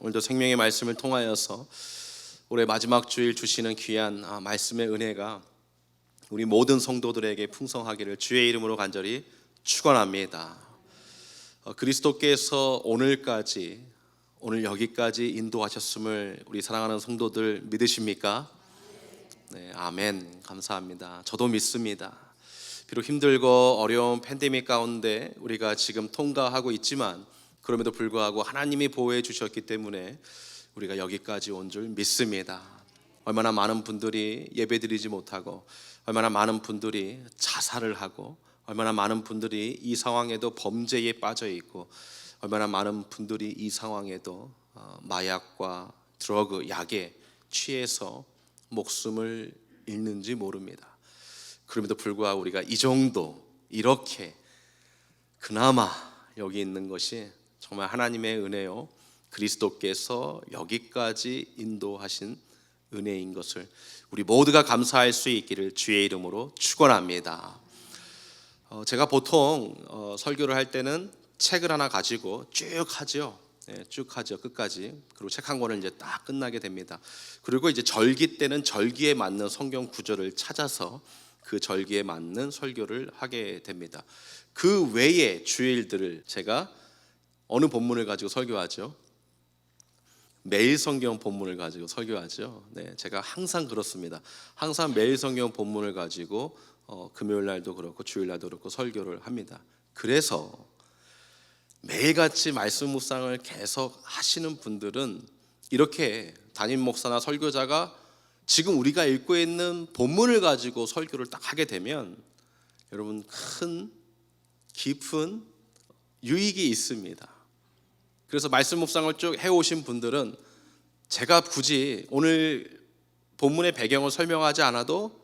오늘도 생명의 말씀을 통하여서 올해 마지막 주일 주시는 귀한 말씀의 은혜가 우리 모든 성도들에게 풍성하기를 주의 이름으로 간절히 축원합니다. 그리스도께서 오늘 여기까지 인도하셨음을 우리 사랑하는 성도들 믿으십니까? 네, 아멘. 감사합니다. 저도 믿습니다. 비록 힘들고 어려운 팬데믹 가운데 우리가 지금 통과하고 있지만 그럼에도 불구하고 하나님이 보호해 주셨기 때문에 우리가 여기까지 온 줄 믿습니다. 얼마나 많은 분들이 예배드리지 못하고, 얼마나 많은 분들이 자살을 하고, 얼마나 많은 분들이 이 상황에도 범죄에 빠져 있고, 얼마나 많은 분들이 이 상황에도 마약과 드러그, 약에 취해서 목숨을 잃는지 모릅니다. 그럼에도 불구하고 우리가 이 정도 이렇게 그나마 여기 있는 것이 정말 하나님의 은혜요, 그리스도께서 여기까지 인도하신 은혜인 것을 우리 모두가 감사할 수 있기를 주의 이름으로 축원합니다. 제가 보통 설교를 할 때는 책을 하나 가지고 쭉 하죠. 쭉 하죠, 끝까지. 그리고 책 한 권을 이제 딱 끝나게 됩니다. 그리고 이제 절기 때는 절기에 맞는 성경 구절을 찾아서 그 절기에 맞는 설교를 하게 됩니다. 그 외의 주일들을 제가 어느 본문을 가지고 설교하죠? 매일 성경 본문을 가지고 설교하죠. 네, 제가 항상 그렇습니다. 항상 매일 성경 본문을 가지고 금요일 날도 그렇고 주일 날도 그렇고 설교를 합니다. 그래서 매일같이 말씀 묵상을 계속 하시는 분들은 이렇게 담임 목사나 설교자가 지금 우리가 읽고 있는 본문을 가지고 설교를 딱 하게 되면 여러분 큰 깊은 유익이 있습니다. 그래서 말씀 묵상을 쭉 해오신 분들은 제가 굳이 오늘 본문의 배경을 설명하지 않아도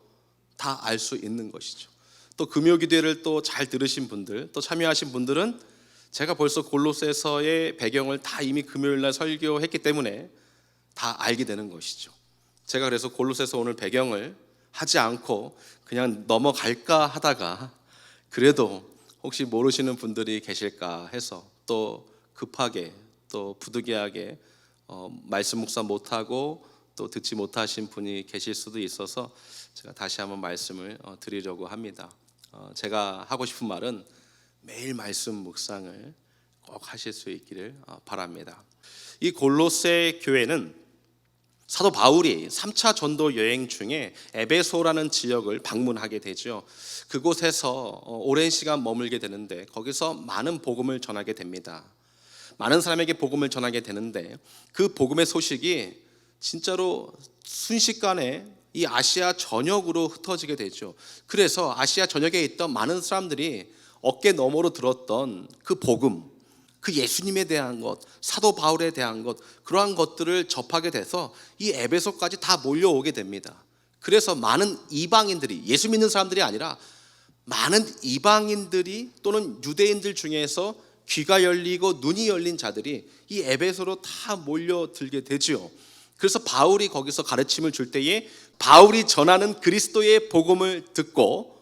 다 알 수 있는 것이죠. 또 금요 기도회를 또 잘 들으신 분들, 또 참여하신 분들은 제가 벌써 골로새서의 배경을 다 이미 금요일 날 설교했기 때문에 다 알게 되는 것이죠. 제가 그래서 골로새서 오늘 배경을 하지 않고 그냥 넘어갈까 하다가 그래도 혹시 모르시는 분들이 계실까 해서 또 급하게 또 부득이하게 말씀 묵상 못하고 또 듣지 못하신 분이 계실 수도 있어서 제가 다시 한번 말씀을 드리려고 합니다. 제가 하고 싶은 말은 매일 말씀 묵상을 꼭 하실 수 있기를 바랍니다. 이 골로새 교회는 사도 바울이 3차 전도 여행 중에 에베소라는 지역을 방문하게 되죠. 그곳에서 오랜 시간 머물게 되는데 거기서 많은 복음을 전하게 됩니다. 많은 사람에게 복음을 전하게 되는데 그 복음의 소식이 진짜로 순식간에 이 아시아 전역으로 흩어지게 되죠. 그래서 아시아 전역에 있던 많은 사람들이 어깨 너머로 들었던 그 복음, 그 예수님에 대한 것, 사도 바울에 대한 것, 그러한 것들을 접하게 돼서 이 에베소까지 다 몰려오게 됩니다. 그래서 많은 이방인들이, 예수 믿는 사람들이 아니라 많은 이방인들이 또는 유대인들 중에서 귀가 열리고 눈이 열린 자들이 이 에베소로 다 몰려들게 되지요. 그래서 바울이 거기서 가르침을 줄 때에 바울이 전하는 그리스도의 복음을 듣고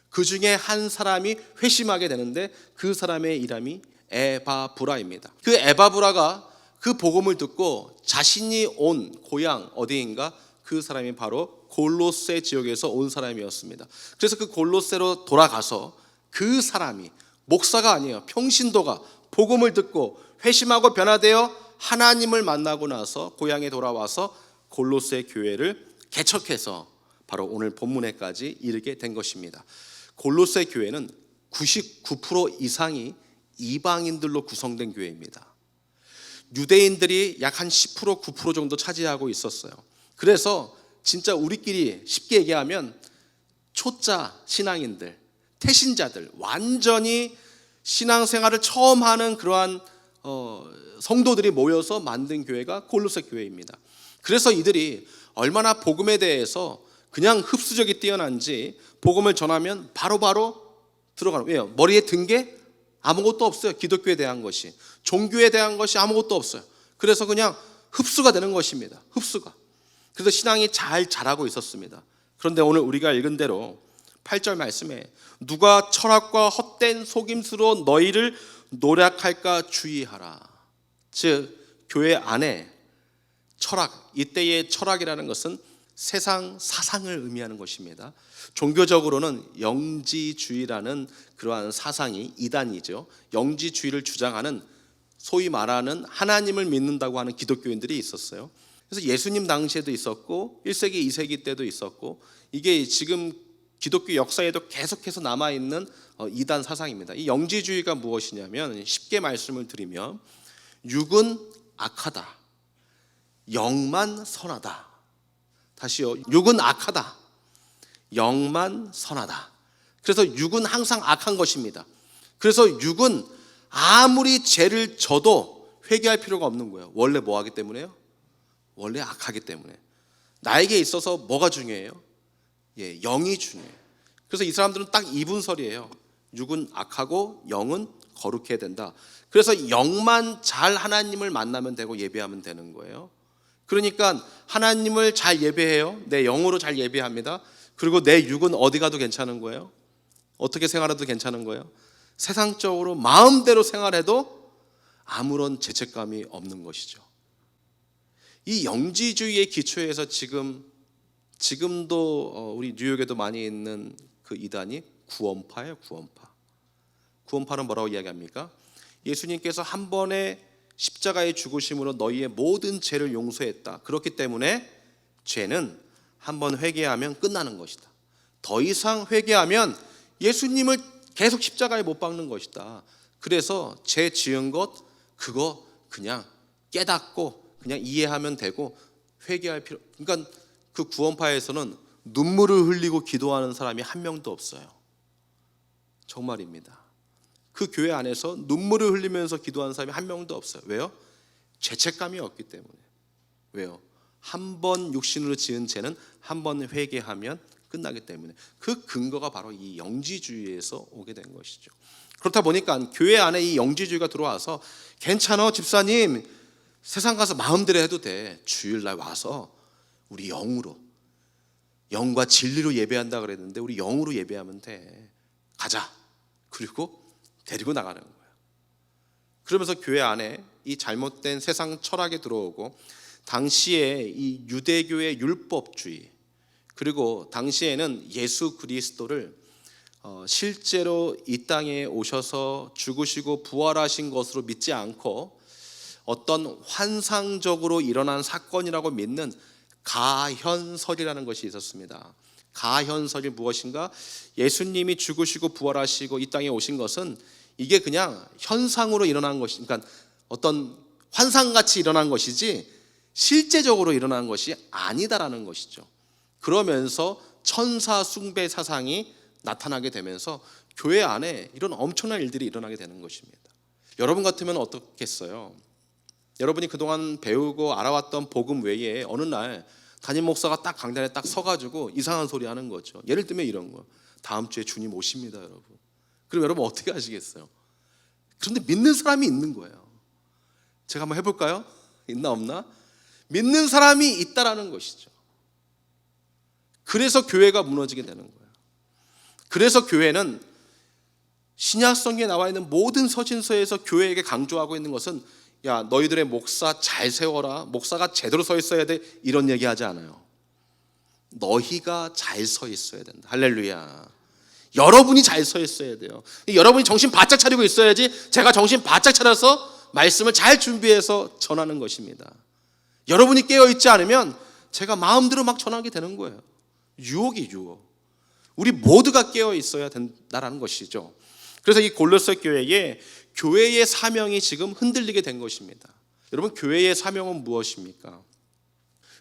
그 중에 한 사람이 회심하게 되는데 그 사람의 이름이 에바브라입니다. 그 에바브라가 그 복음을 듣고 자신이 온 고향 어디인가, 그 사람이 바로 골로새 지역에서 온 사람이었습니다. 그래서 그 골로새로 돌아가서 그 사람이 목사가 아니에요, 평신도가 복음을 듣고 회심하고 변화되어 하나님을 만나고 나서 고향에 돌아와서 골로새 교회를 개척해서 바로 오늘 본문에까지 이르게 된 것입니다. 골로새 교회는 99% 이상이 이방인들로 구성된 교회입니다. 유대인들이 약 한 10%, 9% 정도 차지하고 있었어요. 그래서 진짜 우리끼리 쉽게 얘기하면 초짜 신앙인들, 태신자들, 완전히 신앙생활을 처음 하는 그러한 성도들이 모여서 만든 교회가 골로새 교회입니다. 그래서 이들이 얼마나 복음에 대해서 그냥 흡수력이 뛰어난지 복음을 전하면 바로바로 들어가는, 왜요? 머리에 든 게 아무것도 없어요. 기독교에 대한 것이, 종교에 대한 것이 아무것도 없어요. 그래서 그냥 흡수가 되는 것입니다. 흡수가. 그래서 신앙이 잘 자라고 있었습니다. 그런데 오늘 우리가 읽은 대로 8절 말씀에 누가 철학과 헛된 속임수로 너희를 노략할까 주의하라. 즉 교회 안에 철학, 이때의 철학이라는 것은 세상 사상을 의미하는 것입니다. 종교적으로는 영지주의라는 그러한 사상이 이단이죠. 영지주의를 주장하는 소위 말하는 하나님을 믿는다고 하는 기독교인들이 있었어요. 그래서 예수님 당시에도 있었고 1세기, 2세기 때도 있었고 이게 지금 기독교 역사에도 계속해서 남아있는 이단 사상입니다. 이 영지주의가 무엇이냐면 쉽게 말씀을 드리면 육은 악하다, 영만 선하다. 다시요, 육은 악하다, 영만 선하다. 그래서 육은 항상 악한 것입니다. 그래서 육은 아무리 죄를 져도 회개할 필요가 없는 거예요. 원래 뭐 하기 때문에요? 원래 악하기 때문에. 나에게 있어서 뭐가 중요해요? 영이 중요해요. 그래서 이 사람들은 딱 이분설이에요. 육은 악하고 영은 거룩해야 된다. 그래서 영만 잘 하나님을 만나면 되고 예배하면 되는 거예요. 그러니까 하나님을 잘 예배해요. 내 영으로 잘 예배합니다. 그리고 내 육은 어디 가도 괜찮은 거예요. 어떻게 생활해도 괜찮은 거예요. 세상적으로 마음대로 생활해도 아무런 죄책감이 없는 것이죠. 이 영지주의의 기초에서 지금도 우리 뉴욕에도 많이 있는 그 이단이 구원파예요. 구원파는 뭐라고 이야기합니까? 예수님께서 한 번에 십자가의 죽으심으로 너희의 모든 죄를 용서했다. 그렇기 때문에 죄는 한 번 회개하면 끝나는 것이다. 더 이상 회개하면 예수님을 계속 십자가에 못 박는 것이다. 그래서 죄 지은 것 그거 그냥 깨닫고 그냥 이해하면 되고 회개할 필요. 그러니까 그 구원파에서는 눈물을 흘리고 기도하는 사람이 한 명도 없어요. 정말입니다. 그 교회 안에서 눈물을 흘리면서 기도하는 사람이 한 명도 없어요. 왜요? 죄책감이 없기 때문에. 왜요? 한 번 육신으로 지은 죄는 한 번 회개하면 끝나기 때문에. 그 근거가 바로 이 영지주의에서 오게 된 것이죠. 그렇다 보니까 교회 안에 이 영지주의가 들어와서 괜찮아 집사님, 세상 가서 마음대로 해도 돼. 주일날 와서 우리 영으로, 영과 진리로 예배한다 그랬는데 우리 영으로 예배하면 돼. 가자. 그리고 데리고 나가는 거예요. 그러면서 교회 안에 이 잘못된 세상 철학이 들어오고, 당시에 이 유대교의 율법주의, 그리고 당시에는 예수 그리스도를 실제로 이 땅에 오셔서 죽으시고 부활하신 것으로 믿지 않고 어떤 환상적으로 일어난 사건이라고 믿는 가현설이라는 것이 있었습니다. 가현설이 무엇인가? 예수님이 죽으시고 부활하시고 이 땅에 오신 것은 이게 그냥 현상으로 일어난 것이, 그러니까 어떤 환상같이 일어난 것이지 실제적으로 일어난 것이 아니다라는 것이죠. 그러면서 천사 숭배 사상이 나타나게 되면서 교회 안에 이런 엄청난 일들이 일어나게 되는 것입니다. 여러분 같으면 어떻겠어요? 여러분이 그동안 배우고 알아왔던 복음 외에 어느 날 담임 목사가 딱 강단에 딱 서가지고 이상한 소리 하는 거죠. 예를 들면 이런 거. 다음 주에 주님 오십니다, 여러분. 그럼 여러분 어떻게 하시겠어요? 그런데 믿는 사람이 있는 거예요. 제가 한번 해볼까요? 있나 없나? 믿는 사람이 있다라는 것이죠. 그래서 교회가 무너지게 되는 거예요. 그래서 교회는 신약성경에 나와 있는 모든 서신서에서 교회에게 강조하고 있는 것은, 야, 너희들의 목사 잘 세워라, 목사가 제대로 서 있어야 돼, 이런 얘기하지 않아요. 너희가 잘 서 있어야 된다. 할렐루야. 여러분이 잘 서 있어야 돼요. 여러분이 정신 바짝 차리고 있어야지 제가 정신 바짝 차려서 말씀을 잘 준비해서 전하는 것입니다. 여러분이 깨어있지 않으면 제가 마음대로 막 전하게 되는 거예요. 유혹이 유혹. 우리 모두가 깨어 있어야 된다는 것이죠. 그래서 이 골로새 교회에 교회의 사명이 지금 흔들리게 된 것입니다. 여러분, 교회의 사명은 무엇입니까?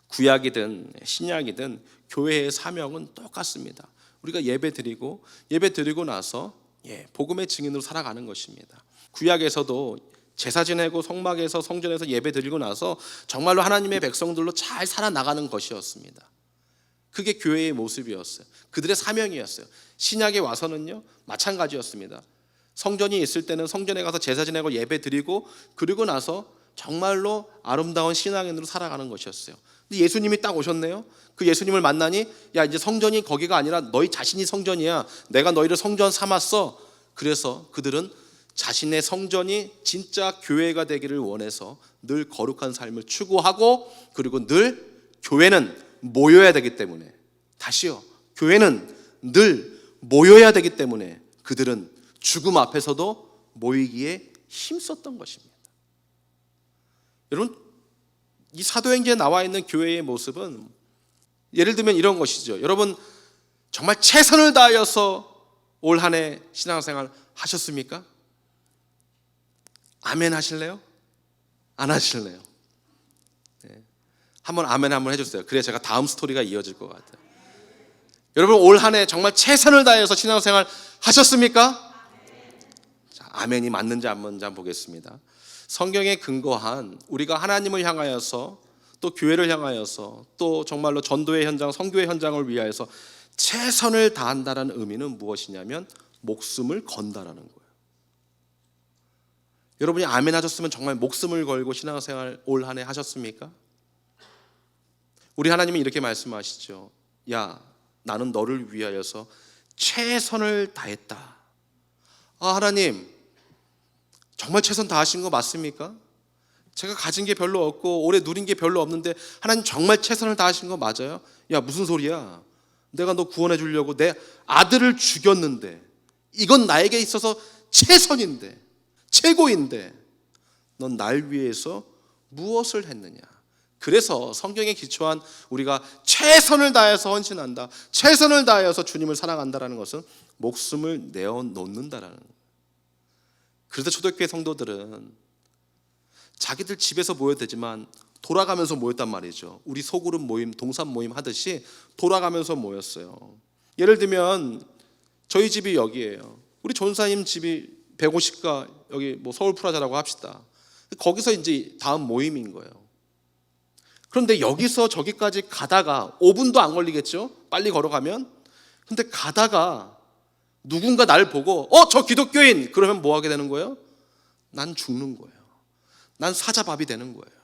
구약이든 신약이든 교회의 사명은 똑같습니다. 우리가 예배 드리고 나서 복음의 증인으로 살아가는 것입니다. 구약에서도 제사 지내고 성막에서 성전에서 예배 드리고 나서 정말로 하나님의 백성들로 잘 살아나가는 것이었습니다. 그게 교회의 모습이었어요. 그들의 사명이었어요. 신약에 와서는요, 마찬가지였습니다. 성전이 있을 때는 성전에 가서 제사 지내고 예배 드리고, 그리고 나서 정말로 아름다운 신앙인으로 살아가는 것이었어요. 근데 예수님이 딱 오셨네요. 그 예수님을 만나니, 야, 이제 성전이 거기가 아니라 너희 자신이 성전이야. 내가 너희를 성전 삼았어. 그래서 그들은 자신의 성전이 진짜 교회가 되기를 원해서 늘 거룩한 삶을 추구하고, 그리고 늘 교회는 모여야 되기 때문에, 다시요, 교회는 늘 모여야 되기 때문에 그들은 죽음 앞에서도 모이기에 힘썼던 것입니다. 여러분, 이 사도행전에 나와 있는 교회의 모습은 예를 들면 이런 것이죠. 여러분, 정말 최선을 다하여서 올 한 해 신앙생활 하셨습니까? 아멘 하실래요? 안 하실래요? 네. 한번 아멘 한번 해주세요. 그래야 제가 다음 스토리가 이어질 것 같아요. 여러분, 올 한 해 정말 최선을 다해서 신앙생활 하셨습니까? 자, 아멘이 맞는지 안 맞는지 한번 보겠습니다. 성경에 근거한 우리가 하나님을 향하여서, 또 교회를 향하여서, 또 정말로 전도의 현장, 선교의 현장을 위하여서 최선을 다한다는 의미는 무엇이냐면 목숨을 건다라는 거예요. 여러분이 아멘 하셨으면 정말 목숨을 걸고 신앙생활 올 한 해 하셨습니까? 우리 하나님은 이렇게 말씀하시죠. 야, 나는 너를 위하여서 최선을 다했다. 아, 하나님, 정말 최선 다하신 거 맞습니까? 제가 가진 게 별로 없고 오래 누린 게 별로 없는데 하나님 정말 최선을 다하신 거 맞아요? 야, 무슨 소리야? 내가 너 구원해 주려고 내 아들을 죽였는데, 이건 나에게 있어서 최선인데, 최고인데 넌 날 위해서 무엇을 했느냐? 그래서 성경에 기초한 우리가 최선을 다해서 헌신한다, 최선을 다해서 주님을 사랑한다라는 것은 목숨을 내어놓는다라는 거예요. 그래서 초대교회 성도들은 자기들 집에서 모여도 되지만 돌아가면서 모였단 말이죠. 우리 소그룹 모임, 동산 모임 하듯이 돌아가면서 모였어요. 예를 들면 저희 집이 여기예요. 우리 전사님 집이 150가 여기 뭐 서울 프라자라고 합시다. 거기서 이제 다음 모임인 거예요. 그런데 여기서 저기까지 가다가 5분도 안 걸리겠죠? 빨리 걸어가면. 근데 가다가 누군가 날 보고 저 기독교인! 그러면 뭐 하게 되는 거예요? 난 죽는 거예요. 난 사자밥이 되는 거예요.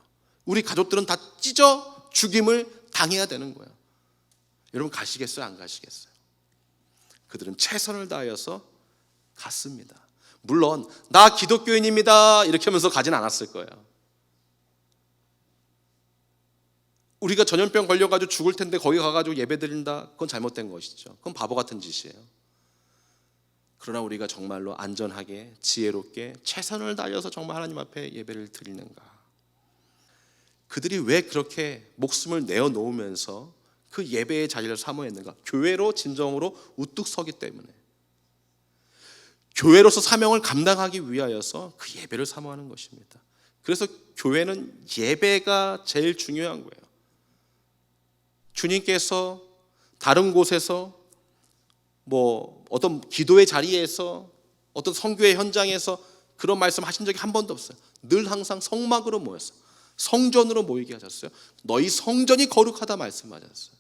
우리 가족들은 다 찢어 죽임을 당해야 되는 거예요. 여러분, 가시겠어요? 안 가시겠어요? 그들은 최선을 다하여서 갔습니다. 물론 나 기독교인입니다 이렇게 하면서 가진 않았을 거예요. 우리가 전염병 걸려가지고 죽을 텐데 거기 가가지고 예배 드린다, 그건 잘못된 것이죠. 그건 바보 같은 짓이에요. 그러나 우리가 정말로 안전하게 지혜롭게 최선을 다하여서 정말 하나님 앞에 예배를 드리는가? 그들이 왜 그렇게 목숨을 내어놓으면서 그 예배의 자리를 사모했는가? 교회로 진정으로 우뚝 서기 때문에, 교회로서 사명을 감당하기 위하여서 그 예배를 사모하는 것입니다. 그래서 교회는 예배가 제일 중요한 거예요. 주님께서 다른 곳에서 뭐 어떤 기도의 자리에서, 어떤 선교의 현장에서 그런 말씀 하신 적이 한 번도 없어요. 늘 항상 성막으로 모였어요. 성전으로 모이게 하셨어요. 너희 성전이 거룩하다 말씀하셨어요.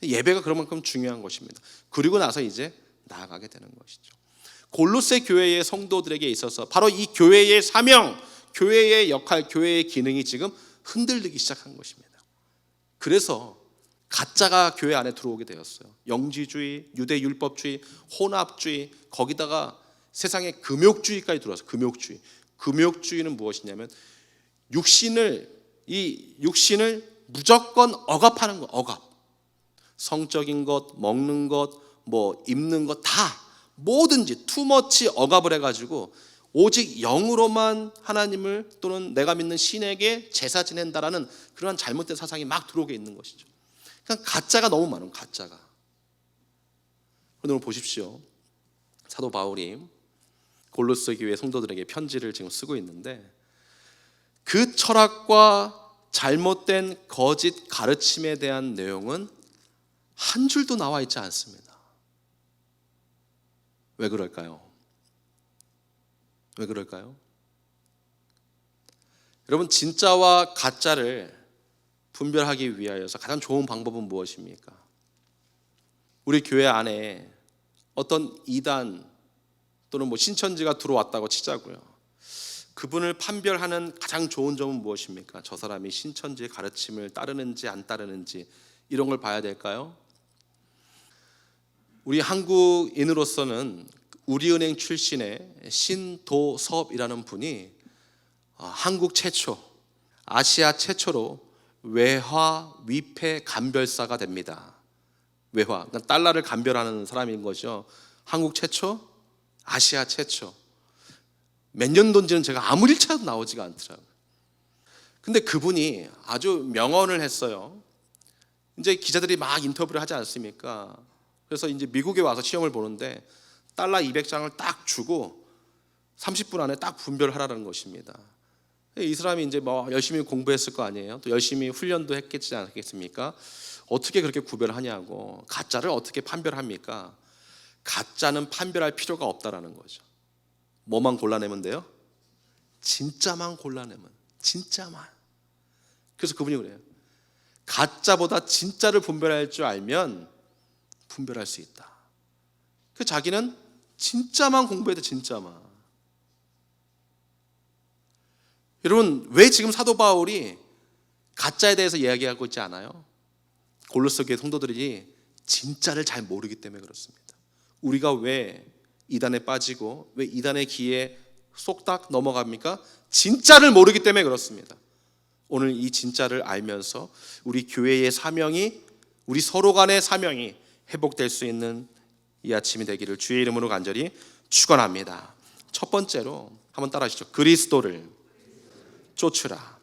예배가 그만큼 중요한 것입니다. 그리고 나서 이제 나아가게 되는 것이죠. 골로새 교회의 성도들에게 있어서 바로 이 교회의 사명, 교회의 역할, 교회의 기능이 지금 흔들리기 시작한 것입니다. 그래서 가짜가 교회 안에 들어오게 되었어요. 영지주의, 유대 율법주의, 혼합주의, 거기다가 세상의 금욕주의까지 들어왔어요. 금욕주의. 금욕주의는 무엇이냐면 육신을 무조건 억압하는 거. 억압. 성적인 것, 먹는 것, 뭐 입는 것 다 뭐든지 투머치 억압을 해가지고 오직 영으로만 하나님을 또는 내가 믿는 신에게 제사 지낸다라는 그러한 잘못된 사상이 막 들어오게 있는 것이죠. 그러니까 가짜가 너무 많은, 가짜가. 오늘 보십시오. 사도 바울이 골로새 교회 성도들에게 편지를 지금 쓰고 있는데, 그 철학과 잘못된 거짓 가르침에 대한 내용은 한 줄도 나와 있지 않습니다. 왜 그럴까요? 왜 그럴까요? 여러분, 진짜와 가짜를 분별하기 위하여서 가장 좋은 방법은 무엇입니까? 우리 교회 안에 어떤 이단 또는 뭐 신천지가 들어왔다고 치자고요. 그분을 판별하는 가장 좋은 점은 무엇입니까? 저 사람이 신천지의 가르침을 따르는지 안 따르는지, 이런 걸 봐야 될까요? 우리 한국인으로서는 우리은행 출신의 신도섭이라는 분이 한국 최초, 아시아 최초로 외화 위패 감별사가 됩니다. 외화, 그러니까 달러를 감별하는 사람인 거죠. 한국 최초, 아시아 최초. 몇 년도인지는 제가 아무리 찾아도 나오지가 않더라고요. 근데 그분이 아주 명언을 했어요. 이제 기자들이 막 인터뷰를 하지 않습니까? 그래서 이제 미국에 와서 시험을 보는데 달러 200장을 딱 주고 30분 안에 딱 분별하라는 것입니다. 이 사람이 이제 뭐 열심히 공부했을 거 아니에요. 또 열심히 훈련도 했겠지 않겠습니까? 어떻게 그렇게 구별하냐고. 가짜를 어떻게 판별합니까? 가짜는 판별할 필요가 없다라는 거죠. 뭐만 골라내면 돼요? 진짜만 골라내면. 진짜만. 그래서 그분이 그래요. 가짜보다 진짜를 분별할 줄 알면 분별할 수 있다. 그 자기는 진짜만 공부해도 진짜만. 여러분, 왜 지금 사도 바울이 가짜에 대해서 이야기하고 있지 않아요? 골로새 교회 성도들이 진짜를 잘 모르기 때문에 그렇습니다. 우리가 왜 이단에 빠지고 왜 이단의 기에 쏙딱 넘어갑니까? 진짜를 모르기 때문에 그렇습니다. 오늘 이 진짜를 알면서 우리 교회의 사명이, 우리 서로 간의 사명이 회복될 수 있는 이 아침이 되기를 주의 이름으로 간절히 축원합니다. 첫 번째로 한번 따라하시죠. 그리스도를 쫓으라.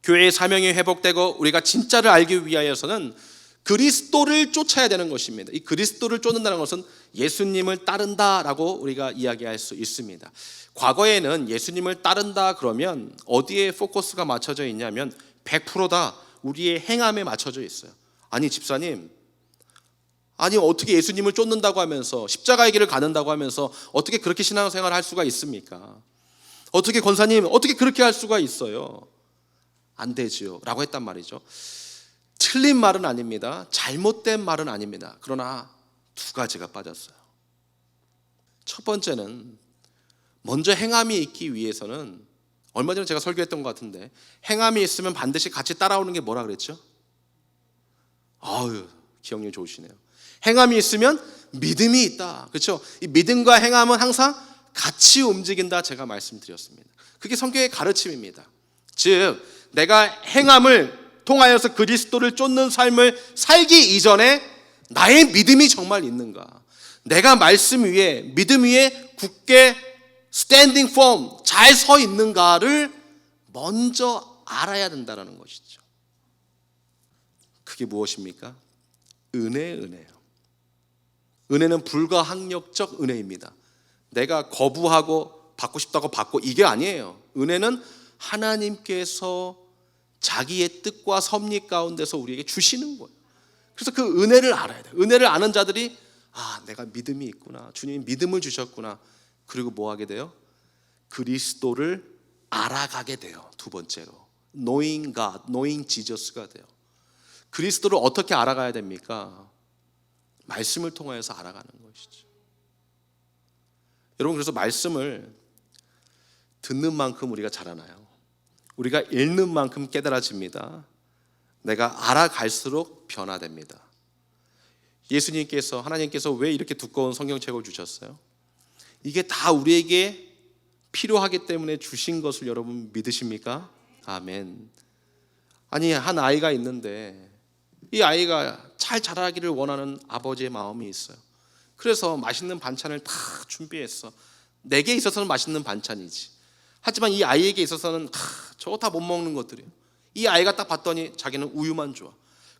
교회의 사명이 회복되고 우리가 진짜를 알기 위하여서는 그리스도를 쫓아야 되는 것입니다. 이 그리스도를 쫓는다는 것은 예수님을 따른다라고 우리가 이야기할 수 있습니다. 과거에는 예수님을 따른다 그러면 어디에 포커스가 맞춰져 있냐면 100%다 우리의 행함에 맞춰져 있어요. 아니 집사님, 아니 어떻게 예수님을 쫓는다고 하면서 십자가의 길을 가는다고 하면서 어떻게 그렇게 신앙생활을 할 수가 있습니까? 어떻게 권사님 어떻게 그렇게 할 수가 있어요? 안 되지요 라고 했단 말이죠. 틀린 말은 아닙니다. 잘못된 말은 아닙니다. 그러나 두 가지가 빠졌어요. 첫 번째는 먼저 행함이 있기 위해서는, 얼마 전에 제가 설교했던 것 같은데, 행함이 있으면 반드시 같이 따라오는 게 뭐라 그랬죠? 아유, 기억력 좋으시네요. 행함이 있으면 믿음이 있다. 그렇죠? 이 믿음과 행함은 항상 같이 움직인다 제가 말씀드렸습니다. 그게 성경의 가르침입니다. 즉 내가 행함을 통하여서 그리스도를 쫓는 삶을 살기 이전에 나의 믿음이 정말 있는가, 내가 말씀 위에 믿음 위에 굳게 standing firm 잘 서 있는가를 먼저 알아야 된다는 것이죠. 그게 무엇입니까? 은혜예요. 은혜는 불가항력적 은혜입니다. 내가 거부하고 받고 싶다고 받고 이게 아니에요. 은혜는 하나님께서 자기의 뜻과 섭리 가운데서 우리에게 주시는 거예요. 그래서 그 은혜를 알아야 돼요. 은혜를 아는 자들이 내가 믿음이 있구나, 주님이 믿음을 주셨구나. 그리고 뭐 하게 돼요? 그리스도를 알아가게 돼요. 두 번째로 knowing God, knowing Jesus가 돼요. 그리스도를 어떻게 알아가야 됩니까? 말씀을 통하여서 알아가는 것이죠. 여러분, 그래서 말씀을 듣는 만큼 우리가 자라나요. 우리가 읽는 만큼 깨달아집니다. 내가 알아갈수록 변화됩니다. 예수님께서, 하나님께서 왜 이렇게 두꺼운 성경책을 주셨어요? 이게 다 우리에게 필요하기 때문에 주신 것을 여러분 믿으십니까? 아멘. 아니, 한 아이가 있는데 이 아이가 잘 자라기를 원하는 아버지의 마음이 있어요. 그래서 맛있는 반찬을 다 준비했어. 내게 있어서는 맛있는 반찬이지. 하지만 이 아이에게 있어서는 저거 다 못 먹는 것들이에요. 이 아이가 딱 봤더니 자기는 우유만 좋아.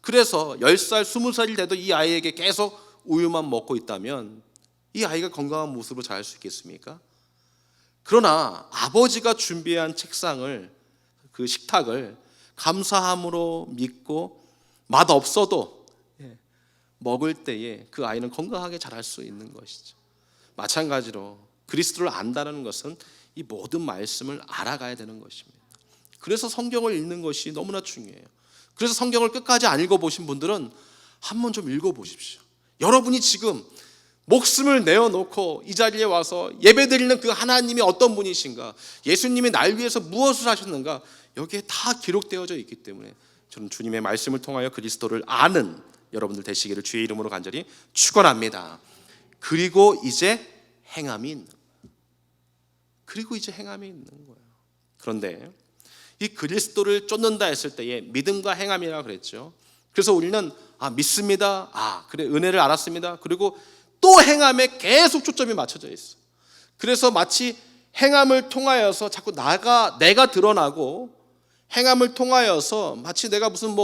그래서 10살, 20살이 돼도 이 아이에게 계속 우유만 먹고 있다면 이 아이가 건강한 모습으로 자랄 수 있겠습니까? 그러나 아버지가 준비한 책상을, 그 식탁을 감사함으로 믿고 맛없어도 먹을 때에 그 아이는 건강하게 자랄 수 있는 것이죠. 마찬가지로 그리스도를 안다는 것은 이 모든 말씀을 알아가야 되는 것입니다. 그래서 성경을 읽는 것이 너무나 중요해요. 그래서 성경을 끝까지 안 읽어보신 분들은 한번 좀 읽어보십시오. 여러분이 지금 목숨을 내어놓고 이 자리에 와서 예배드리는 그 하나님이 어떤 분이신가, 예수님이 날 위해서 무엇을 하셨는가, 여기에 다 기록되어져 있기 때문에 저는 주님의 말씀을 통하여 그리스도를 아는 여러분들 되시기를 주의 이름으로 간절히 축원합니다. 그리고 이제 행함이 있는 거예요. 그리고 이제 행함이 있는 거예요. 그런데 이 그리스도를 쫓는다 했을 때에 믿음과 행함이라고 그랬죠. 그래서 우리는 믿습니다. 그래, 은혜를 알았습니다. 그리고 또 행함에 계속 초점이 맞춰져 있어. 그래서 마치 행함을 통하여서 자꾸 내가 드러나고, 행함을 통하여서 마치 내가 무슨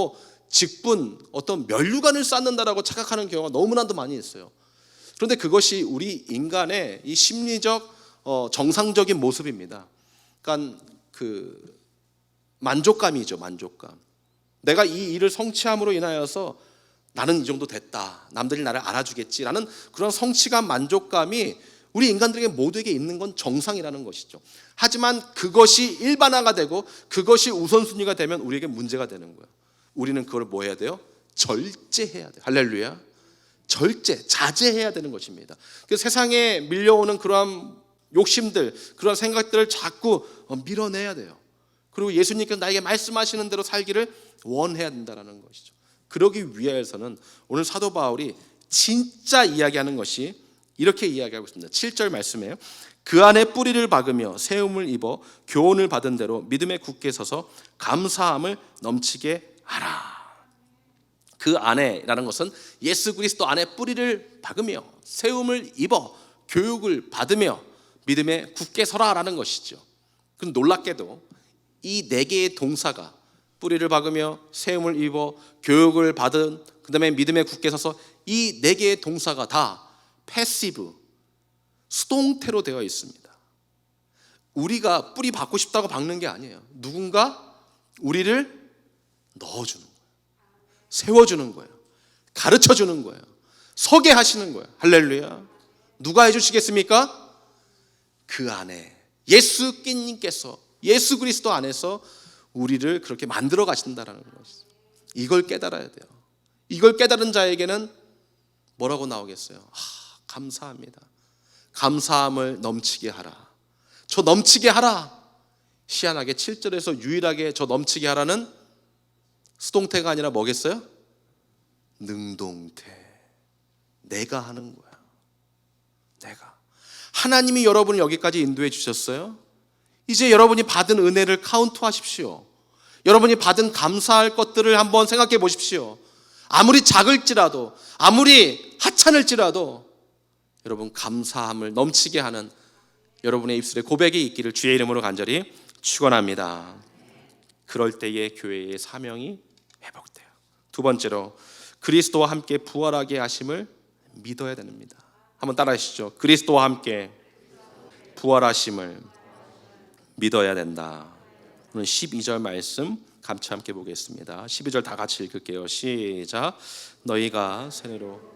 직분, 어떤 면류관을 쌓는다라고 착각하는 경우가 너무나도 많이 있어요. 그런데 그것이 우리 인간의 이 심리적 정상적인 모습입니다. 그러니까 그 만족감이죠, 만족감. 내가 이 일을 성취함으로 인하여서 나는 이 정도 됐다, 남들이 나를 알아주겠지라는 그런 성취감, 만족감이 우리 인간들에게 모두에게 있는 건 정상이라는 것이죠. 하지만 그것이 일반화가 되고 그것이 우선순위가 되면 우리에게 문제가 되는 거예요. 우리는 그걸 뭐 해야 돼요? 절제해야 돼요. 할렐루야. 자제해야 되는 것입니다. 그 세상에 밀려오는 그러한 욕심들, 그런 생각들을 자꾸 밀어내야 돼요. 그리고 예수님께서 나에게 말씀하시는 대로 살기를 원해야 된다는 것이죠. 그러기 위해서는 오늘 사도 바울이 진짜 이야기하는 것이 이렇게 이야기하고 있습니다. 7절 말씀이에요. 그 안에 뿌리를 박으며 세움을 입어 교훈을 받은 대로 믿음에 굳게 서서 감사함을 넘치게 하라. 그 안에라는 것은 예수 그리스도 안에 뿌리를 박으며 세움을 입어 교육을 받으며 믿음에 굳게 서라라는 것이죠. 그럼 놀랍게도 이 네 개의 동사가 뿌리를 박으며 세움을 입어 교육을 받은, 그 다음에 믿음에 굳게 서서, 이 네 개의 동사가 다 패시브, 수동태로 되어 있습니다. 우리가 뿌리 박고 싶다고 박는 게 아니에요. 누군가 우리를 넣어주는 거예요. 세워주는 거예요. 가르쳐주는 거예요. 서게 하시는 거예요. 할렐루야. 누가 해주시겠습니까? 그 안에 예수님께서, 예수 그리스도 안에서 우리를 그렇게 만들어 가신다라는 것이죠. 이걸 깨달아야 돼요. 이걸 깨달은 자에게는 뭐라고 나오겠어요? 감사합니다. 감사함을 넘치게 하라. 저 넘치게 하라. 희한하게 7절에서 유일하게 저 넘치게 하라는 수동태가 아니라 뭐겠어요? 능동태. 내가 하는 거야. 내가. 하나님이 여러분을 여기까지 인도해 주셨어요. 이제 여러분이 받은 은혜를 카운트하십시오. 여러분이 받은 감사할 것들을 한번 생각해 보십시오. 아무리 작을지라도, 아무리 하찮을지라도 여러분 감사함을 넘치게 하는 여러분의 입술에 고백이 있기를 주의 이름으로 간절히 축원합니다. 그럴 때에 교회의 사명이 회복돼요. 두 번째로, 그리스도와 함께 부활하게 하심을 믿어야 됩니다. 한번 따라하시죠. 그리스도와 함께 부활하심을 믿어야 된다. 오늘 12절 말씀 같이 함께 보겠습니다. 12절 다 같이 읽을게요. 시작. 너희가 세례로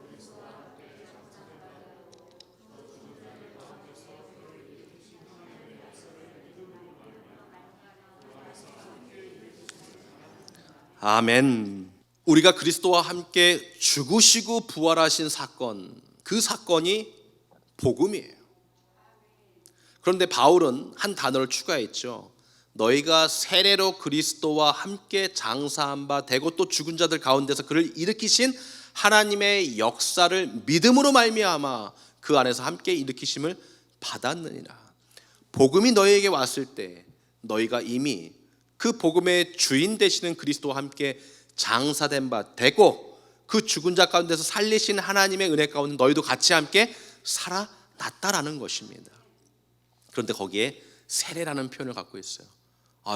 아멘. 우리가 그리스도와 함께 죽으시고 부활하신 사건, 그 사건이 복음이에요. 그런데 바울은 한 단어를 추가했죠. 너희가 세례로 그리스도와 함께 장사한 바 되고 또 죽은 자들 가운데서 그를 일으키신 하나님의 역사를 믿음으로 말미암아 그 안에서 함께 일으키심을 받았느니라. 복음이 너희에게 왔을 때 너희가 이미 그 복음의 주인 되시는 그리스도와 함께 장사된 바 되고 그 죽은 자 가운데서 살리신 하나님의 은혜 가운데 너희도 같이 함께 살아났다라는 것입니다. 그런데 거기에 세례라는 표현을 갖고 있어요.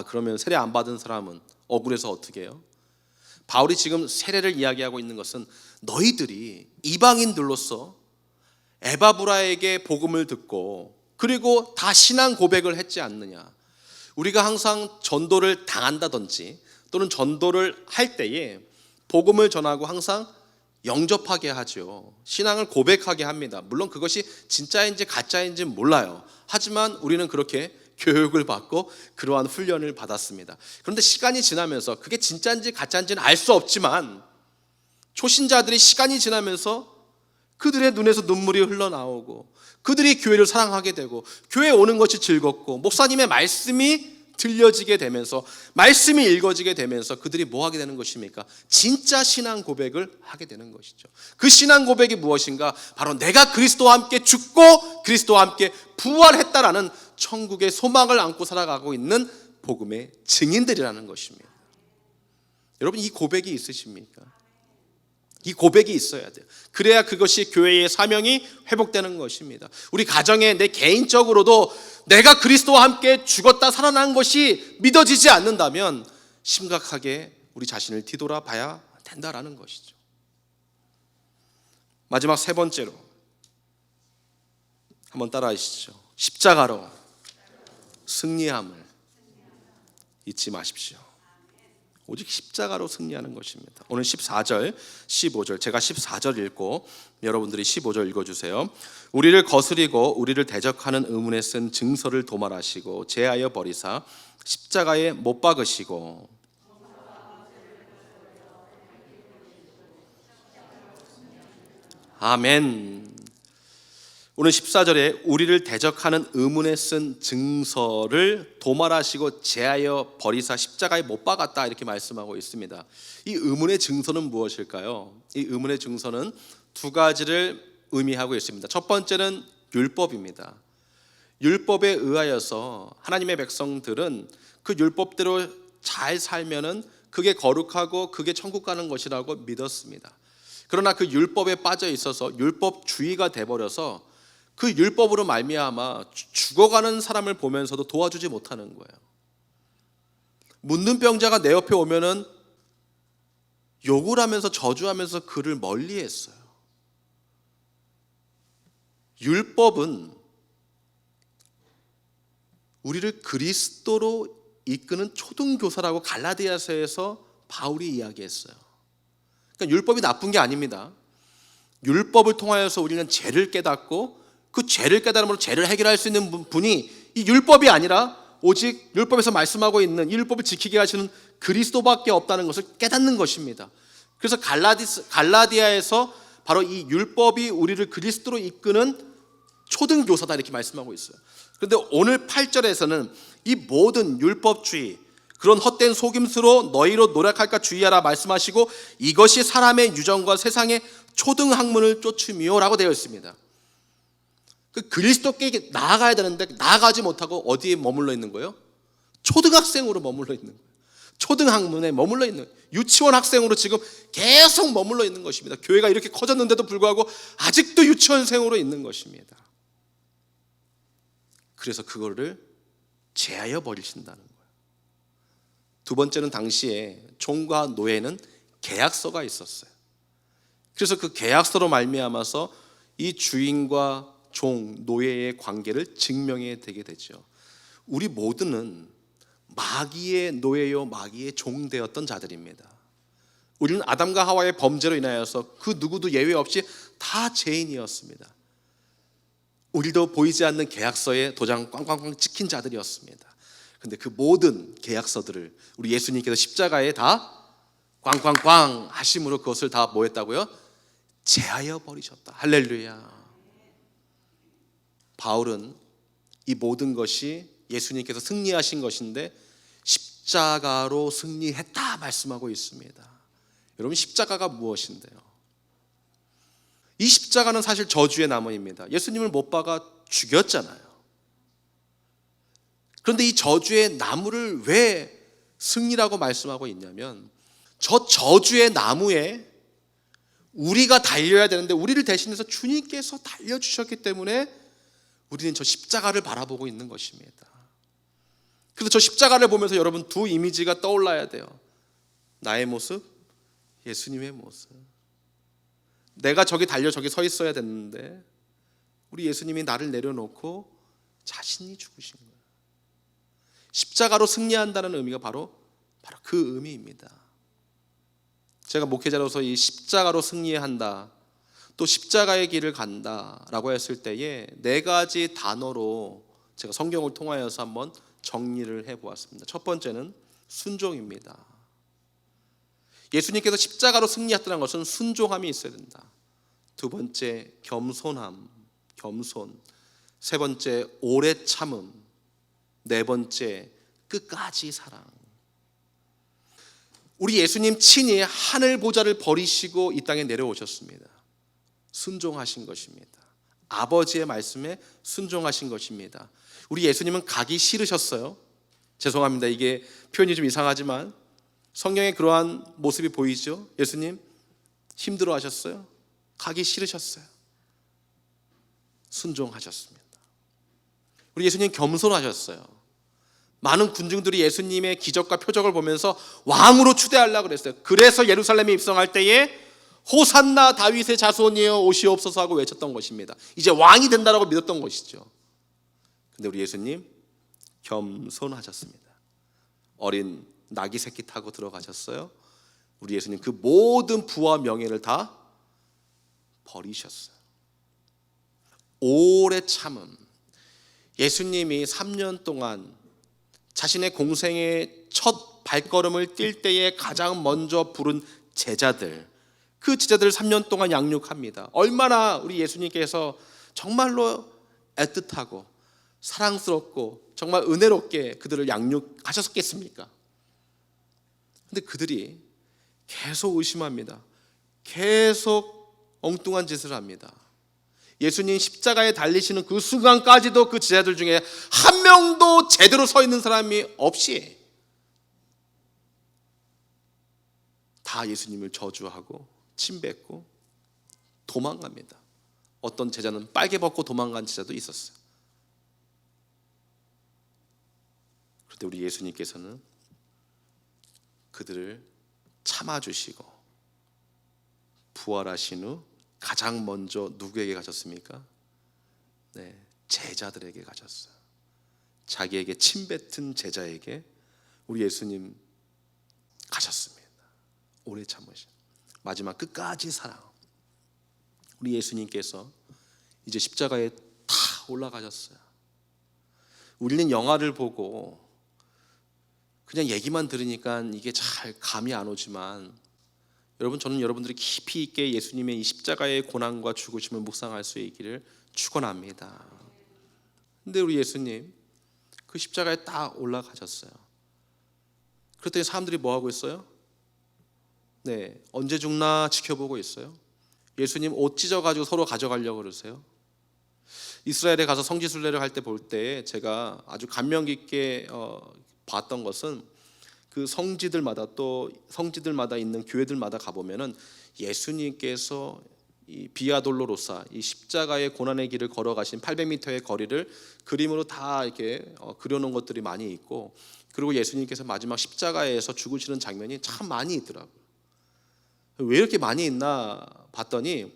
그러면 세례 안 받은 사람은 억울해서 어떻게 해요? 바울이 지금 세례를 이야기하고 있는 것은 너희들이 이방인들로서 에바브라에게 복음을 듣고 그리고 다 신앙 고백을 했지 않느냐. 우리가 항상 전도를 당한다든지 또는 전도를 할 때에 복음을 전하고 항상 영접하게 하죠. 신앙을 고백하게 합니다. 물론 그것이 진짜인지 가짜인지는 몰라요. 하지만 우리는 그렇게 교육을 받고 그러한 훈련을 받았습니다. 그런데 시간이 지나면서 그게 진짜인지 가짜인지는 알 수 없지만 초신자들이 시간이 지나면서 그들의 눈에서 눈물이 흘러나오고 그들이 교회를 사랑하게 되고 교회에 오는 것이 즐겁고 목사님의 말씀이 들려지게 되면서 말씀이 읽어지게 되면서 그들이 뭐 하게 되는 것입니까? 진짜 신앙 고백을 하게 되는 것이죠. 그 신앙 고백이 무엇인가? 바로 내가 그리스도와 함께 죽고 그리스도와 함께 부활했다라는 천국의 소망을 안고 살아가고 있는 복음의 증인들이라는 것입니다. 여러분, 이 고백이 있으십니까? 이 고백이 있어야 돼요. 그래야 그것이 교회의 사명이 회복되는 것입니다. 우리 가정에, 내 개인적으로도 내가 그리스도와 함께 죽었다 살아난 것이 믿어지지 않는다면 심각하게 우리 자신을 뒤돌아봐야 된다라는 것이죠. 마지막 세 번째로 한번 따라하시죠. 십자가로 승리함을 잊지 마십시오. 오직 십자가로 승리하는 것입니다. 오늘 14절, 15절, 제가 14절 읽고 여러분들이 15절 읽어주세요. 우리를 거스리고 우리를 대적하는 의문에 쓴 증서를 도말하시고 제하여 버리사 십자가에 못 박으시고. 아멘. 오늘 14절에 우리를 대적하는 의문에 쓴 증서를 도말하시고 제하여 버리사 십자가에 못 박았다, 이렇게 말씀하고 있습니다. 이 의문의 증서는 무엇일까요? 이 의문의 증서는 두 가지를 의미하고 있습니다. 첫 번째는 율법입니다. 율법에 의하여서 하나님의 백성들은 그 율법대로 잘 살면은 그게 거룩하고 그게 천국 가는 것이라고 믿었습니다. 그러나 그 율법에 빠져 있어서 율법주의가 돼버려서 그 율법으로 말미암아 죽어가는 사람을 보면서도 도와주지 못하는 거예요. 문둥병자가 내 옆에 오면은 욕을 하면서 저주하면서 그를 멀리했어요. 율법은 우리를 그리스도로 이끄는 초등교사라고 갈라디아서에서 바울이 이야기했어요. 그러니까 율법이 나쁜 게 아닙니다. 율법을 통하여서 우리는 죄를 깨닫고 그 죄를 깨달음으로 죄를 해결할 수 있는 분이 이 율법이 아니라 오직 율법에서 말씀하고 있는 이 율법을 지키게 하시는 그리스도밖에 없다는 것을 깨닫는 것입니다. 그래서 갈라디아에서 바로 이 율법이 우리를 그리스도로 이끄는 초등교사다, 이렇게 말씀하고 있어요. 그런데 오늘 8절에서는 이 모든 율법주의, 그런 헛된 속임수로 너희로 노력할까 주의하라 말씀하시고 이것이 사람의 유전과 세상의 초등학문을 쫓음이요 라고 되어 있습니다. 그 그리스도께 나아가야 되는데 나아가지 못하고 어디에 머물러 있는 거예요? 초등학생으로 머물러 있는 거예요. 초등학문에 머물러 있는, 유치원 학생으로 지금 계속 머물러 있는 것입니다. 교회가 이렇게 커졌는데도 불구하고 아직도 유치원생으로 있는 것입니다. 그래서 그거를 제하여 버리신다는 거예요. 두 번째는 당시에 종과 노예는 계약서가 있었어요. 그래서 그 계약서로 말미암아서 이 주인과 종, 노예의 관계를 증명해야 되게 되죠. 우리 모두는 마귀의 노예요 마귀의 종 되었던 자들입니다. 우리는 아담과 하와의 범죄로 인하여서 그 누구도 예외 없이 다 죄인이었습니다. 우리도 보이지 않는 계약서에 도장 꽝꽝꽝 찍힌 자들이었습니다. 그런데 그 모든 계약서들을 우리 예수님께서 십자가에 다 꽝꽝꽝 하심으로 그것을 다 뭐 했다고요? 제하여 버리셨다. 할렐루야. 바울은 이 모든 것이 예수님께서 승리하신 것인데 십자가로 승리했다 말씀하고 있습니다. 여러분, 십자가가 무엇인데요? 이 십자가는 사실 저주의 나무입니다. 예수님을 못 박아 죽였잖아요. 그런데 이 저주의 나무를 왜 승리라고 말씀하고 있냐면, 저 저주의 나무에 우리가 달려야 되는데 우리를 대신해서 주님께서 달려주셨기 때문에 우리는 저 십자가를 바라보고 있는 것입니다. 그래서 저 십자가를 보면서 여러분 두 이미지가 떠올라야 돼요. 나의 모습, 예수님의 모습. 내가 저기 달려 저기 서 있어야 됐는데 우리 예수님이 나를 내려놓고 자신이 죽으신 거예요. 십자가로 승리한다는 의미가 바로 그 의미입니다. 제가 목회자로서 이 십자가로 승리한다, 또 십자가의 길을 간다라고 했을 때에 네 가지 단어로 제가 성경을 통하여서 한번 정리를 해보았습니다. 첫 번째는 순종입니다. 예수님께서 십자가로 승리했다는 것은 순종함이 있어야 된다. 두 번째, 겸손함, 겸손. 세 번째, 오래 참음. 네 번째, 끝까지 사랑. 우리 예수님 친히 하늘 보좌를 버리시고 이 땅에 내려오셨습니다. 순종하신 것입니다. 아버지의 말씀에 순종하신 것입니다. 우리 예수님은 가기 싫으셨어요. 죄송합니다. 이게 표현이 좀 이상하지만 성경에 그러한 모습이 보이죠. 예수님 힘들어 하셨어요. 가기 싫으셨어요. 순종하셨습니다. 우리 예수님 겸손하셨어요. 많은 군중들이 예수님의 기적과 표적을 보면서 왕으로 추대하려고 그랬어요. 그래서 예루살렘에 입성할 때에 호산나 다윗의 자손이여 오시옵소서 하고 외쳤던 것입니다. 이제 왕이 된다라고 믿었던 것이죠. 근데 우리 예수님 겸손하셨습니다. 어린 나귀 새끼 타고 들어가셨어요. 우리 예수님 그 모든 부와 명예를 다 버리셨어요. 오래 참음. 예수님이 3년 동안 자신의 공생의 첫 발걸음을 뛸 때에 가장 먼저 부른 제자들, 그 제자들을 3년 동안 양육합니다. 얼마나 우리 예수님께서 정말로 애틋하고 사랑스럽고 정말 은혜롭게 그들을 양육하셨겠습니까? 근데 그들이 계속 의심합니다. 계속 엉뚱한 짓을 합니다. 예수님 십자가에 달리시는 그 순간까지도 그 제자들 중에 한 명도 제대로 서 있는 사람이 없이 다 예수님을 저주하고 침뱉고 도망갑니다. 어떤 제자는 빨개 벗고 도망간 제자도 있었어요. 그런데 우리 예수님께서는 그들을 참아주시고 부활하신 후 가장 먼저 누구에게 가셨습니까? 네, 제자들에게 가셨어요. 자기에게 침뱉은 제자에게 우리 예수님 가셨습니다. 오래 참으신 마지막 끝까지 사랑. 우리 예수님께서 이제 십자가에 다 올라가셨어요. 우리는 영화를 보고 그냥 얘기만 들으니까 이게 잘 감이 안 오지만 여러분, 저는 여러분들이 깊이 있게 예수님의 이 십자가의 고난과 죽으심을 묵상할 수 있기를 축원합니다. 근데 우리 예수님 그 십자가에 딱 올라가셨어요. 그랬더니 사람들이 뭐 하고 있어요? 네, 언제 죽나 지켜보고 있어요. 예수님 옷 찢어가지고 서로 가져가려고 그러세요. 이스라엘에 가서 성지순례를 할 때 볼 때 제가 아주 감명 깊게 봤던 것은 그 성지들마다 있는 교회들마다 가보면은 예수님께서 이 비아돌로로사, 이 십자가의 고난의 길을 걸어가신 800m의 거리를 그림으로 다 이렇게 그려놓은 것들이 많이 있고, 그리고 예수님께서 마지막 십자가에서 죽으시는 장면이 참 많이 있더라고요. 왜 이렇게 많이 있나 봤더니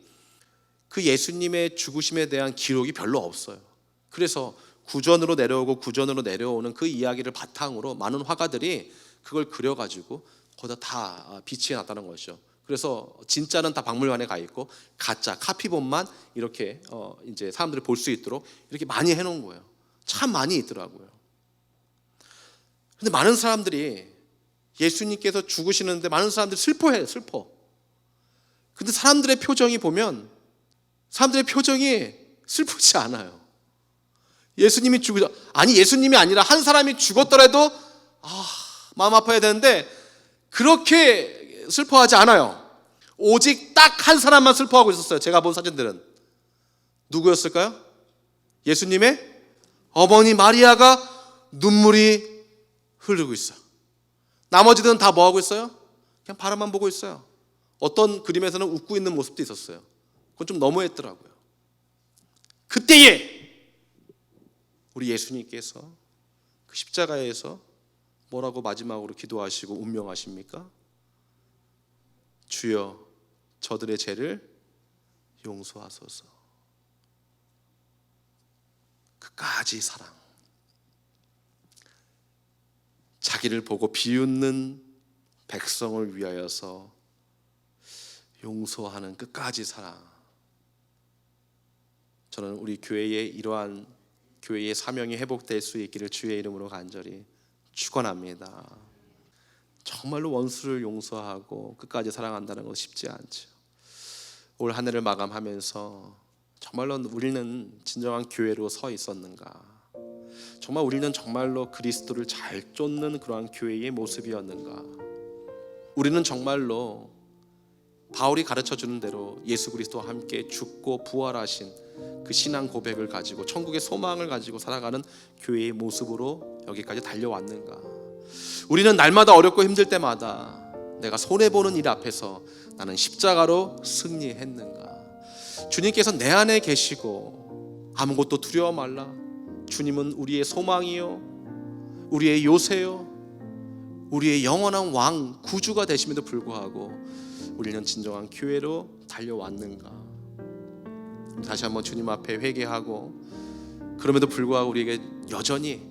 그 예수님의 죽으심에 대한 기록이 별로 없어요. 그래서 구전으로 내려오는 그 이야기를 바탕으로 많은 화가들이 그걸 그려가지고 거기다 다 비치해 놨다는 것이죠. 그래서 진짜는 다 박물관에 가 있고 가짜 카피본만 이렇게 이제 사람들이 볼 수 있도록 이렇게 많이 해놓은 거예요. 참 많이 있더라고요. 근데 많은 사람들이 예수님께서 죽으시는데 많은 사람들이 슬퍼해요. 슬퍼. 근데 사람들의 표정이 보면 사람들의 표정이 슬프지 않아요. 예수님이 예수님이 아니라 한 사람이 죽었더라도 마음 아파야 되는데 그렇게 슬퍼하지 않아요. 오직 딱 한 사람만 슬퍼하고 있었어요. 제가 본 사진들은 누구였을까요? 예수님의 어머니 마리아가 눈물이 흐르고 있어요. 나머지들은 다 뭐 하고 있어요? 그냥 바라만 보고 있어요. 어떤 그림에서는 웃고 있는 모습도 있었어요. 그건 좀 너무했더라고요. 그때에 우리 예수님께서 그 십자가에서 뭐라고 마지막으로 기도하시고 운명하십니까? 주여 저들의 죄를 용서하소서. 끝까지 사랑. 자기를 보고 비웃는 백성을 위하여서 용서하는 끝까지 사랑. 저는 우리 교회의 이러한 교회의 사명이 회복될 수 있기를 주의 이름으로 간절히 축원합니다. 정말로 원수를 용서하고 끝까지 사랑한다는 건 쉽지 않죠. 올 한 해를 마감하면서 정말로 우리는 진정한 교회로 서 있었는가? 정말 우리는 정말로 그리스도를 잘 쫓는 그러한 교회의 모습이었는가? 우리는 정말로 바울이 가르쳐주는 대로 예수 그리스도와 함께 죽고 부활하신 그 신앙 고백을 가지고 천국의 소망을 가지고 살아가는 교회의 모습으로 여기까지 달려왔는가? 우리는 날마다 어렵고 힘들 때마다 내가 손해보는 일 앞에서 나는 십자가로 승리했는가? 주님께서 내 안에 계시고 아무것도 두려워 말라. 주님은 우리의 소망이요, 우리의 요새요, 우리의 영원한 왕 구주가 되심에도 불구하고 우리는 진정한 교회로 달려왔는가? 다시 한번 주님 앞에 회개하고, 그럼에도 불구하고 우리에게 여전히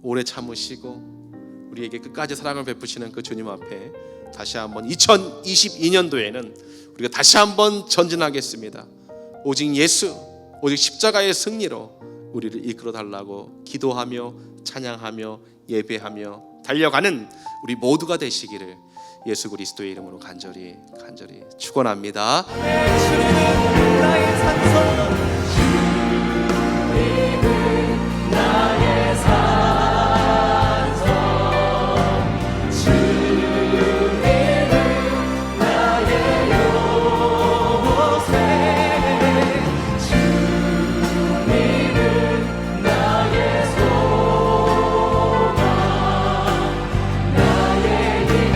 오래 참으시고 우리에게 끝까지 사랑을 베푸시는 그 주님 앞에 다시 한번 2022년도에는 우리가 다시 한번 전진하겠습니다. 오직 예수, 오직 십자가의 승리로 우리를 이끌어 달라고 기도하며 찬양하며 예배하며 달려가는 우리 모두가 되시기를 예수 그리스도의 이름으로 간절히 축원합니다. 주님은 나의 산소, 주님은 나의 산소, 주님은 나의 요새, 주님은 나의 소망, 나의 힘이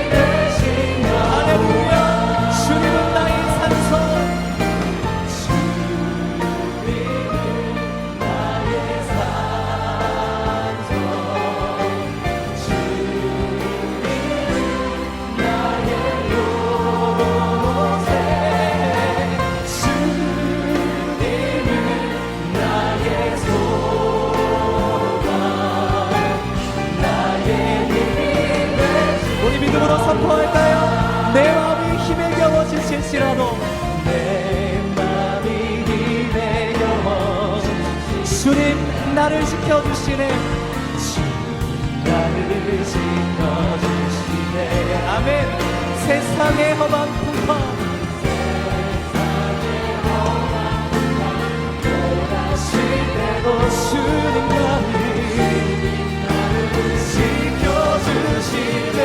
되시며. 할렐루야. 주님은 나의 산소, 주님은 나의 산소, 주님은 나의 요새, 주님은 나의 소망, 나의 힘이 되시. 우리 믿음으로 선포할까요? 내 마음이 힘에 겨워질지라도, 내 마음이 힘에 겨워 주님 나를 지켜주시네. 주님 나를 지켜주시네. 아멘. 세상의 험한 풍파, 원하실 때도 주님 나를 지켜주시네.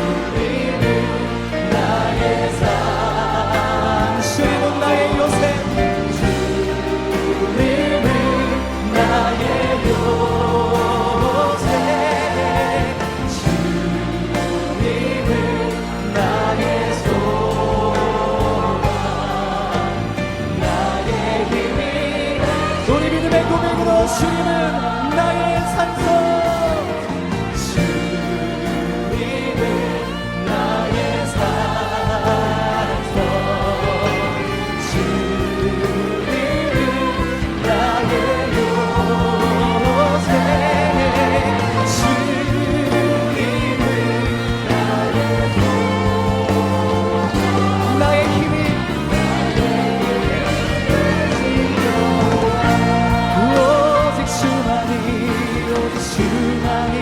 주님은 나의 산, 주님은 나의 요새, 주님은 나의 요새, 주님은 나의 소망, 나의 힘이. 우리 믿음의 고백으로 주님은 나의 산소, 주님은 나의 산소, 주님은 나의 요새, 주님은 나의 소망, 나의 힘이. 오직 주만이, 오직 주만이